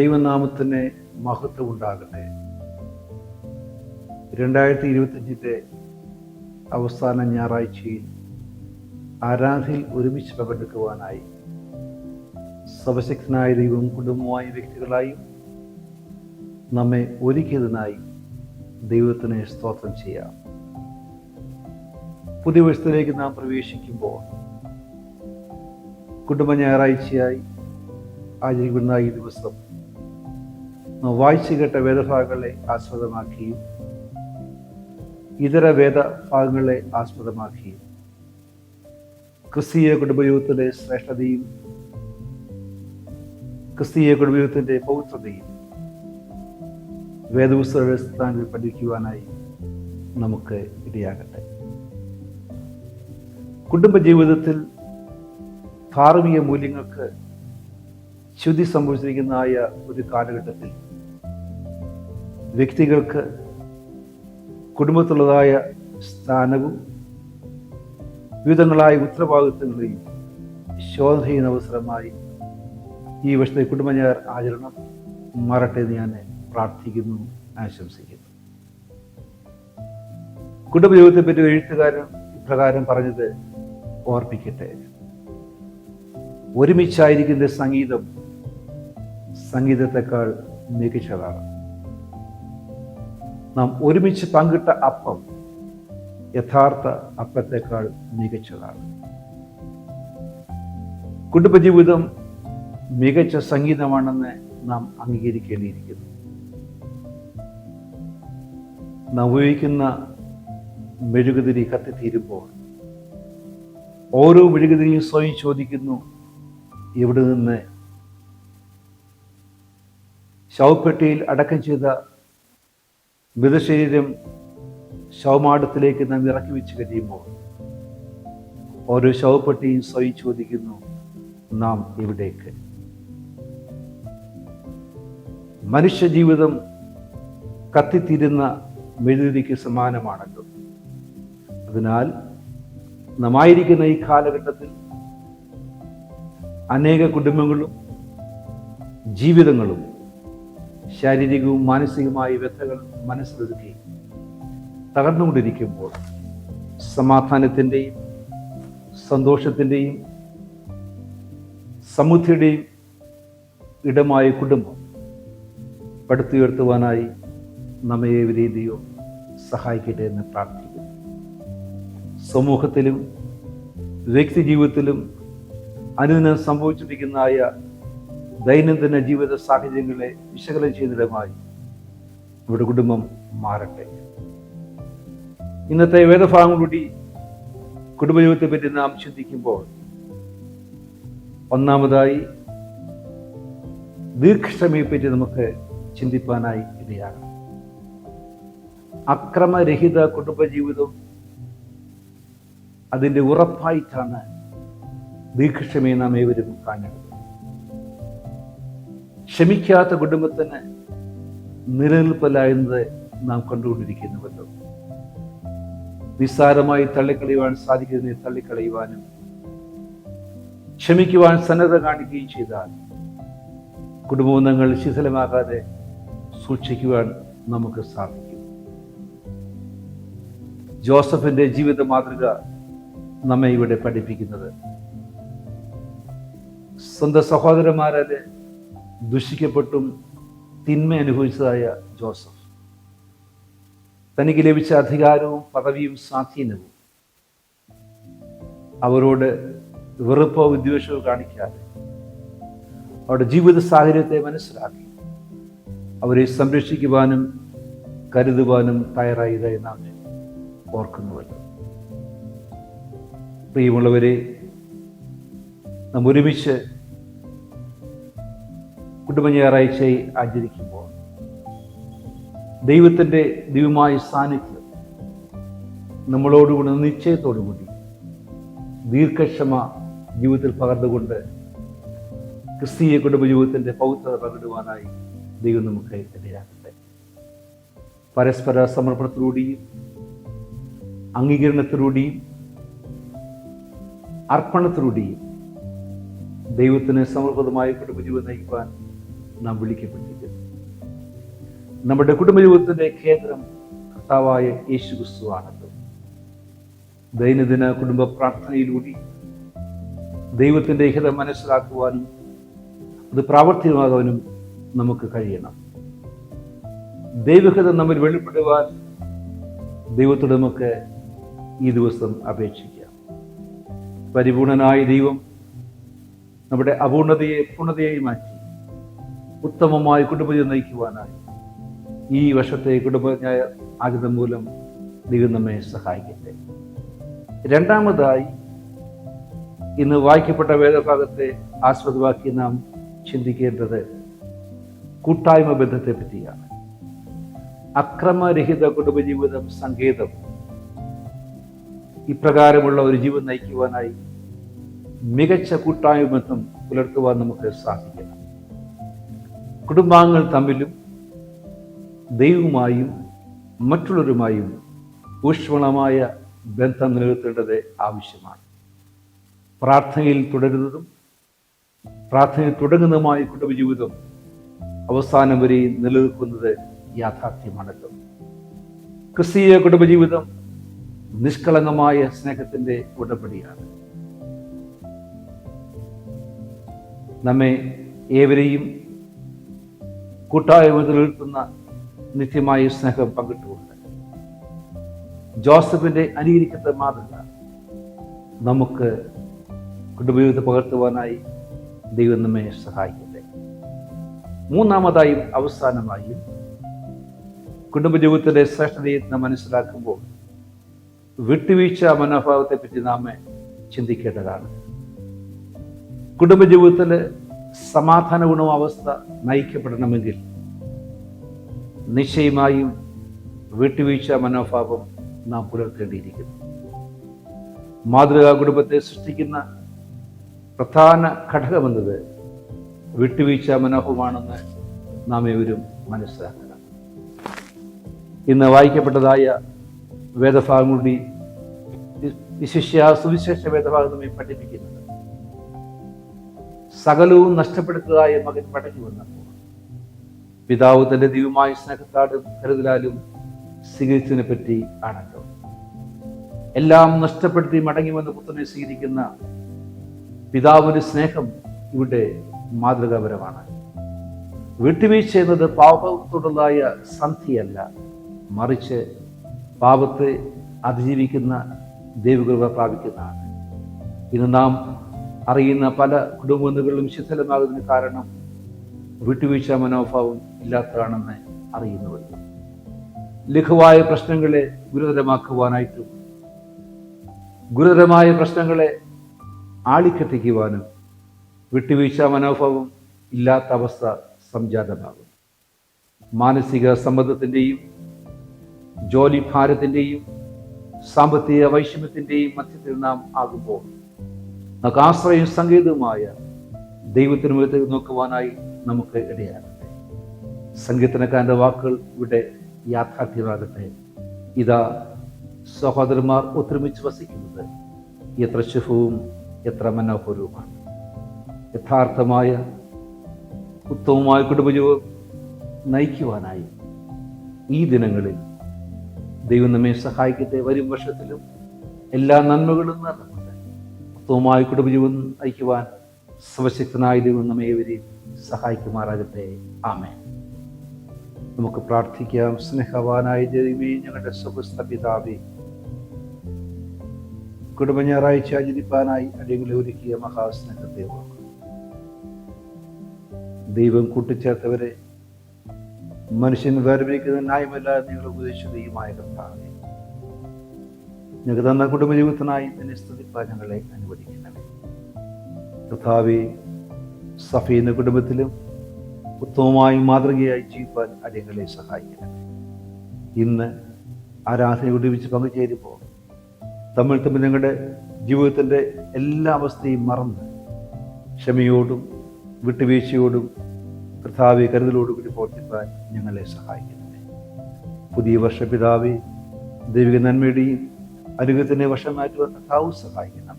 ദൈവനാമത്തിന് മഹത്വം ഉണ്ടാകട്ടെ. 2025 അവസാന ഞായറാഴ്ചയിൽ ആരാധനയിൽ ഒരുമിച്ച് പങ്കെടുക്കുവാനായി സർവശക്തനായ ദൈവം കുടുംബമായ വ്യക്തികളായും നമ്മെ ഒരുക്കിയതിനായി ദൈവത്തിന് സ്തോത്രം ചെയ്യാം. പുതിയ വർഷത്തിലേക്ക് നാം പ്രവേശിക്കുമ്പോൾ കുടുംബ ഞായറാഴ്ചയായി ആചരിക്കുന്ന ഈ ദിവസം നാം വായിച്ചു കേട്ട വേദഭാഗങ്ങളെ ആസ്പദമാക്കിയും ഇതര വേദഭാഗങ്ങളെ ആസ്പദമാക്കിയും ക്രിസ്തീയ കുടുംബജീവിതത്തിലെ ശ്രേഷ്ഠതയും ക്രിസ്തീയ കുടുംബജീവിതത്തിൻ്റെ പവിത്രതയും വേദപുസ്തക സ്ഥാനത്തിൽ പഠിക്കുവാനായി നമുക്ക് ഇടയാകട്ടെ. കുടുംബജീവിതത്തിൽ ധാർമ്മിക മൂല്യങ്ങൾക്ക് ച്യുതി സംഭവിച്ചിരിക്കുന്നതായ ഒരു കാലഘട്ടത്തിൽ വ്യക്തികൾക്ക് കുടുംബത്തിലുള്ളതായ സ്ഥാനവും വിവിധങ്ങളായ ഉത്തരവാദിത്വങ്ങളെയും ശോധന ചെയ്യുന്ന അവസരമായി ഈ വർഷത്തെ കുടുംബ ഞായർ ആചരണം മാറട്ടെ എന്ന് ഞാൻ പ്രാർത്ഥിക്കുന്നു, ആശംസിക്കുന്നു. കുടുംബജീവിതത്തെ പറ്റി എഴുത്തുകാരൻ ഇപ്രകാരം പറഞ്ഞത് ഓർപ്പിക്കട്ടെ. ഒരുമിച്ചായിരിക്കുന്ന സംഗീതം സംഗീതത്തെക്കാൾ മികച്ചതാണ്. നാം ഒരുമിച്ച് പങ്കിട്ട അപ്പം യഥാർത്ഥ അപ്പത്തെക്കാൾ മികച്ചതാണ്. കുടുംബജീവിതം മികച്ച സംഗീതമാണെന്ന് നാം അംഗീകരിക്കേണ്ടിയിരിക്കുന്നു. നാം ഉപയോഗിക്കുന്ന മെഴുകുതിരി കത്തിത്തീരുമ്പോൾ ഓരോ മെഴുകുതിരിയും സ്വയം ചോദിക്കുന്നു, എവിടെ നിന്ന്? ശവപ്പെട്ടിയിൽ അടക്കം ചെയ്ത മൃതശരീരം ശവമാടത്തിലേക്ക് നാം ഇറക്കി വെച്ച് കഴിയുമ്പോൾ ഓരോ ശവപ്പെട്ടിയും സ്വയം ചോദിക്കുന്നു, നാം എവിടേക്ക്? മനുഷ്യജീവിതം കത്തിത്തീരുന്ന മെഴുകുതിരിക്ക് സമാനമാണല്ലോ. അതിനാൽ നാമായിരിക്കുന്ന ഈ കാലഘട്ടത്തിൽ അനേക കുടുംബങ്ങളും ജീവിതങ്ങളും ശാരീരികവും മാനസികവുമായ വ്യഥകൾ മനസ്സിലൊതുക്കി തകർന്നുകൊണ്ടിരിക്കുമ്പോൾ സമാധാനത്തിൻ്റെയും സന്തോഷത്തിൻ്റെയും സമൃദ്ധിയുടെയും ഇടമായ കുടുംബം പടുത്തുയർത്തുവാനായി നമ്മെ ദൈവം സഹായിക്കട്ടെ എന്ന് പ്രാർത്ഥിക്കുന്നു. സമൂഹത്തിലും വ്യക്തി ജീവിതത്തിലും അനുദിനം സംഭവിച്ചിരിക്കുന്നതായ ദൈനംദിന ജീവിത സാഹചര്യങ്ങളെ വിശകലനം ചെയ്യുന്നതിനുമായി ഇവിടെ കുടുംബം മാറട്ടെ. ഇന്നത്തെ വേദഭാഗങ്ങളുടെ കുടുംബജീവിതത്തെ പറ്റി നാം ചിന്തിക്കുമ്പോൾ ഒന്നാമതായി ദീർഘക്ഷമയെ പറ്റി നമുക്ക് ചിന്തിപ്പാനായി ഇടയാകണം. അക്രമരഹിത കുടുംബജീവിതം അതിൻ്റെ ഉറപ്പായിട്ടാണ് ദീർഘക്ഷമയെ നാം ഏവരും കാണേണ്ടത്. ക്ഷമിക്കാത്ത കുടുംബത്തിന് നിലനിൽപ്പല്ല എന്നത് നാം കണ്ടുകൊണ്ടിരിക്കുന്നുവല്ലോ. നിസ്സാരമായി തള്ളിക്കളയുവാൻ സാധിക്കുന്നതിനെ തള്ളിക്കളയുവാനും ക്ഷമിക്കുവാൻ സന്നദ്ധത കാണിക്കുകയും ചെയ്താൽ കുടുംബബന്ധങ്ങൾ ശിഥിലമാകാതെ സൂക്ഷിക്കുവാൻ നമുക്ക് സാധിക്കും. ജോസഫിന്റെ ജീവിത മാതൃക നമ്മെ ഇവിടെ പഠിപ്പിക്കുന്നത് സ്വന്തം സഹോദരന്മാരെ ദുഷിക്കപ്പെട്ടും തിന്മ അനുഭവിച്ചതായ ജോസഫ് തനിക്ക് ലഭിച്ച അധികാരവും പദവിയും സ്വാധീനവും അവരോട് വെറുപ്പോ വിദ്വേഷമോ കാണിക്കാതെ അവരുടെ ജീവിത സാഹചര്യത്തെ മനസ്സിലാക്കി അവരെ സംരക്ഷിക്കുവാനും കരുതുവാനും തയ്യാറായതായി നാം ഓർക്കുന്നുവല്ലോ. പ്രിയമുള്ളവരെ, നാം ഒരുമിച്ച് കുടുംബ ഞായറാഴ്ചയായി ആചരിക്കുമ്പോൾ ദൈവത്തിൻ്റെ ദിവ്യമായ സാന്നിധ്യം നമ്മളോടുകൂടി നിശ്ചയത്തോടുകൂടി ദീർഘക്ഷമ ജീവിതത്തിൽ പകർന്നുകൊണ്ട് ക്രിസ്തീയ കുടുംബജീവിതത്തിൻ്റെ പവിത്രത പങ്കിടുവാനായി ദൈവം നമുക്ക് ഇടയാക്കട്ടെ. പരസ്പര സമർപ്പണത്തിലൂടെയും അംഗീകരണത്തിലൂടെയും അർപ്പണത്തിലൂടെയും ദൈവത്തിന് സമർപ്പിതമായ കുടുംബജീവിതം നയിക്കുവാൻ നാം വിളിക്കപ്പെട്ടിരിക്കുന്നു. നമ്മുടെ കുടുംബജീവിതത്തിന്റെ കേന്ദ്രം കർത്താവായ യേശു ക്രിസ്തുവാണല്ലോ. ദൈനംദിന കുടുംബ പ്രാർത്ഥനയിലൂടെ ദൈവത്തിന്റെ ഹിതം മനസ്സിലാക്കുവാനും അത് പ്രാവർത്തികമാകാനും നമുക്ക് കഴിയണം. ദൈവഹിതം നമ്മിൽ വെളിപ്പെടുവാൻ ദൈവത്തോട് നമുക്ക് ഈ ദിവസം അപേക്ഷിക്കാം. പരിപൂർണനായ ദൈവം നമ്മുടെ അപൂർണതയെ പൂർണ്ണതയായി മാറ്റി ഉത്തമമായ കുടുംബജീവിതം നയിക്കുവാനായി ഈ വർഷത്തെ കുടുംബജ്ഞായ ആഗതം മൂലം ദൈവം നമ്മെ സഹായിക്കട്ടെ. രണ്ടാമതായി, ഇന്ന് വായിക്കപ്പെട്ട വേദഭാഗത്തെ ആസ്പദമാക്കി നാം ചിന്തിക്കേണ്ടത് കൂട്ടായ്മ ബന്ധത്തെ പറ്റിയാണ്. അക്രമരഹിത കുടുംബജീവിതം സങ്കേതം. ഇപ്രകാരമുള്ള ഒരു ജീവിതം നയിക്കുവാനായി മികച്ച കൂട്ടായ്മ ബന്ധം പുലർത്തുവാൻ നമുക്ക് സാധിക്കണം. കുടുംബാംഗങ്ങൾ തമ്മിലും ദൈവവുമായും മറ്റുള്ളവരുമായും ഊഷ്മളമായ ബന്ധം നിലനിർത്തേണ്ടത് ആവശ്യമാണ്. പ്രാർത്ഥനയിൽ തുടരുന്നതും പ്രാർത്ഥനയിൽ തുടങ്ങുന്നതുമായ കുടുംബജീവിതം അവസാനം വരെ നിലനിൽക്കുന്നത് യാഥാർത്ഥ്യമാണല്ലോ. ക്രിസ്തീയ കുടുംബജീവിതം നിഷ്കളങ്കമായ സ്നേഹത്തിന്റെ ഉടമ്പടിയാണ്. നമ്മെ ഏവരെയും കൂട്ടായ്മ നിലനിർത്തുന്ന നിത്യമായ സ്നേഹം പങ്കിട്ടുകൊണ്ട് ജോസഫിന്റെ അനുകരിക്കത്ത മാതൃക നമുക്ക് കുടുംബജീവിതത്തെ പകർത്തുവാനായി ദൈവം നമ്മെ സഹായിക്കട്ടെ. മൂന്നാമതായും അവസാനമായും കുടുംബജീവിതത്തിന്റെ ശ്രേഷ്ഠതയെ നാം മനസ്സിലാക്കുമ്പോൾ വിട്ടുവീഴ്ച മനോഭാവത്തെ പറ്റി നാം ചിന്തിക്കേണ്ടതാണ്. കുടുംബജീവിതത്തിൽ സമാധാന ഗുണാവസ്ഥ നയിക്കപ്പെടണമെങ്കിൽ നിശ്ചയമായും വിട്ടുവീഴ്ച മനോഭാവം നാം പുലർത്തേണ്ടിയിരിക്കുന്നു. മാതൃകാ കുടുംബത്തെ സൃഷ്ടിക്കുന്ന പ്രധാന ഘടകമെന്നത് വിട്ടുവീഴ്ച മനോഭാവമാണെന്ന് നാം ഏവരും മനസ്സിലാക്കണം. ഇന്ന് വായിക്കപ്പെട്ടതായ വേദഭാഗം കൂടി വിശിഷ്യ സുവിശേഷ വേദഭാഗം നമ്മെ പഠിപ്പിക്കുന്നത് സകലവും നഷ്ടപ്പെടുത്തതായ മകൻ മടങ്ങി വന്നപ്പോൾ പിതാവ് തന്റെ ദിവ്യമായ സ്നേഹത്താലും കരുതലാലും സ്വീകരിച്ചതിനെ പറ്റി ആണല്ലോ. എല്ലാം നഷ്ടപ്പെടുത്തി മടങ്ങി വന്ന പുത്രനെ സ്വീകരിക്കുന്ന പിതാവിന്റെ സ്നേഹം ഇവിടെ മാതൃകാപരമാണ്. വിട്ടുവീഴ്ച എന്നത് പാപത്തോടുള്ളതായ സന്ധിയല്ല, മറിച്ച് പാപത്തെ അതിജീവിക്കുന്ന ദൈവകൃപ പ്രാപിക്കുന്നതാണ്. ഇന്ന് നാം അറിയുന്ന പല കുടുംബങ്ങളിലും ശിഥിലമാകുന്നതിന് കാരണം വിട്ടുവീഴ്ച മനോഭാവം ഇല്ലാത്തതാണെന്ന് അറിയുന്നുവല്ലോ. ലഘുവായ പ്രശ്നങ്ങളെ ഗുരുതരമാക്കുവാനായിട്ടും ഗുരുതരമായ പ്രശ്നങ്ങളെ ആളിക്കത്തിക്കുവാനും വിട്ടുവീഴ്ച മനോഭാവം ഇല്ലാത്ത അവസ്ഥ സംജാതമാകും. മാനസിക സമ്മർദ്ദത്തിൻ്റെയും ജോലി ഭാരത്തിൻ്റെയും സാമ്പത്തിക വൈഷമ്യത്തിൻ്റെയും മധ്യത്തിൽ നാം ആകുമ്പോൾ നമുക്ക് ആശ്രയം സംഗീതവുമായ ദൈവത്തിന് മുഖത്തേക്ക് നോക്കുവാനായി നമുക്ക് ഇടയാകട്ടെ. സംഗീതനക്കാരൻ്റെ വാക്കുകൾ ഇവിടെ യാഥാർത്ഥ്യമാകട്ടെ. ഇതാ സഹോദരന്മാർ ഒത്തൊരുമിച്ച് വസിക്കുന്നത് എത്ര ശുഭവും എത്ര മനോഹരവുമാണ്. യഥാർത്ഥമായ ഉത്തമമായ കുടുംബജീവിതം നയിക്കുവാനായി ഈ ദിനങ്ങളിൽ ദൈവം നമ്മെ സഹായിക്കട്ടെ. വരും വർഷത്തിലും എല്ലാ നന്മകളും നടന്നുകൊണ്ട് ഉത്തമമായ കുടുംബജീവിതം നയിക്കുവാൻ സർവശക്തനായ ദൈവം നമ്മെ ഏവരെയും സഹായിക്കുമാറാകട്ടെ. ആമേൻ. നമുക്ക് പ്രാർത്ഥിക്കാം. സ്നേഹവാനായ ദൈവമേ, ഞങ്ങളുടെ സ്വർഗ്ഗസ്ഥ പിതാവേ, കുടുംബ ഞായറാഴ്ച ആചരിപ്പാനായി അടിയങ്ങളെ ഒരുക്കിയ മഹാസ്നേഹത്തെ ഓർക്കുന്നു. ദൈവം കൂട്ടിച്ചേർത്തവരെ മനുഷ്യൻ വേർപിരിക്കുന്ന ന്യായമല്ല നിങ്ങൾ ഉപദേശിച്ചതുമായ കർത്താവേ, ഞങ്ങൾക്ക് തന്ന കുടുംബജീവിതത്തിനായി നിന്നെ സ്തുതിപ്പാൻ ഞങ്ങളെ അനുവദിക്കണമേ. കർത്താവേ, സഫീന കുടുംബത്തിലും ഉത്തമമായി മാതൃകയായി ജീവിപ്പാൻ അടിയങ്ങളെ സഹായിക്കണമേ. ഇന്ന് ആരാധന ഒരുമിച്ച് പങ്കുചേരുമ്പോൾ തമ്മിൽ ഞങ്ങളുടെ ജീവിതത്തിൻ്റെ എല്ലാ അവസ്ഥയും മറന്ന് ക്ഷമയോടും വിട്ടുവീഴ്ചയോടും കർത്താവെ കരുതലോടും കൂടി പ്രവർത്തിപ്പാൻ ഞങ്ങളെ സഹായിക്കണമേ. പുതിയ വർഷ പിതാവെ, ദൈവിക നന്മയുടെയും അനുഗ്രഹത്തിൻ്റെ വർഷം മാറ്റുവാൻ കർത്താവ് സഹായിക്കണം.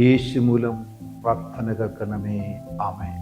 യേശു മൂലം പ്രാർത്ഥന കേൾക്കണമേ. ആമേൻ.